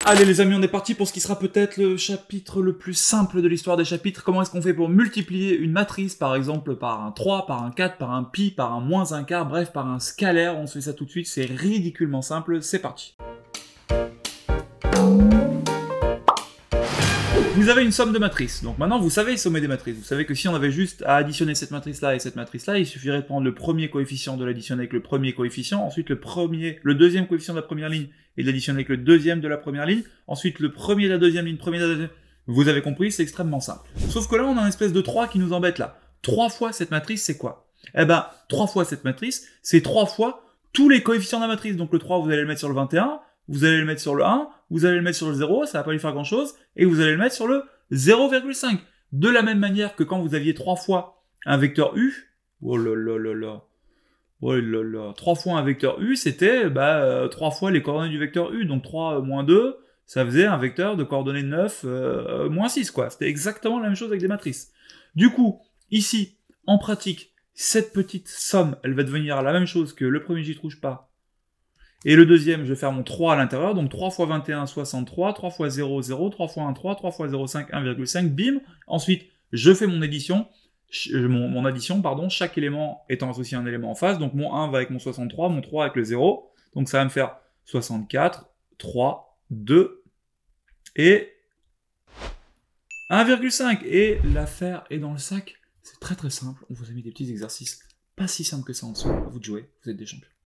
Allez les amis, on est parti pour ce qui sera peut-être le chapitre le plus simple de l'histoire des chapitres. Comment est-ce qu'on fait pour multiplier une matrice, par exemple, par un 3, par un 4, par un pi, par un moins un quart, bref, par un scalaire. On se fait ça tout de suite, c'est ridiculement simple, c'est parti. Vous avez une somme de matrices, donc maintenant vous savez sommer des matrices. Vous savez que si on avait juste à additionner cette matrice-là et cette matrice-là, il suffirait de prendre le premier coefficient de l'additionner avec le premier coefficient, ensuite le deuxième coefficient de la première ligne et de l'additionner avec le deuxième de la première ligne, ensuite le premier de la deuxième ligne, premier de la deuxième... Vous avez compris, c'est extrêmement simple. Sauf que là, on a une espèce de 3 qui nous embête là. 3 fois cette matrice, c'est quoi? Eh ben, 3 fois cette matrice, c'est 3 fois tous les coefficients de la matrice. Donc le 3, vous allez le mettre sur le 21, vous allez le mettre sur le 1, vous allez le mettre sur le 0, ça va pas lui faire grand chose, et vous allez le mettre sur le 0,5. De la même manière que quand vous aviez 3 fois un vecteur U, oh là là là là, oh là là, 3 fois un vecteur U, c'était 3 fois les coordonnées du vecteur U, donc 3 moins 2, ça faisait un vecteur de coordonnées 9 moins 6, quoi. C'était exactement la même chose avec des matrices. Du coup, ici, en pratique, cette petite somme, elle va devenir la même chose que le premier, j'y touche pas. Et le deuxième, je vais faire mon 3 à l'intérieur, donc 3 fois 21, 63, 3 fois 0, 0, 3 fois 1, 3, 3 fois 0,5, 1,5, bim. Ensuite, je fais mon addition, chaque élément étant associé à un élément en face, donc mon 1 va avec mon 63, mon 3 avec le 0, donc ça va me faire 64, 3, 2, et 1,5. Et l'affaire est dans le sac. C'est très très simple, on vous a mis des petits exercices, pas si simples que ça en dessous, à vous de jouer, vous êtes des champions.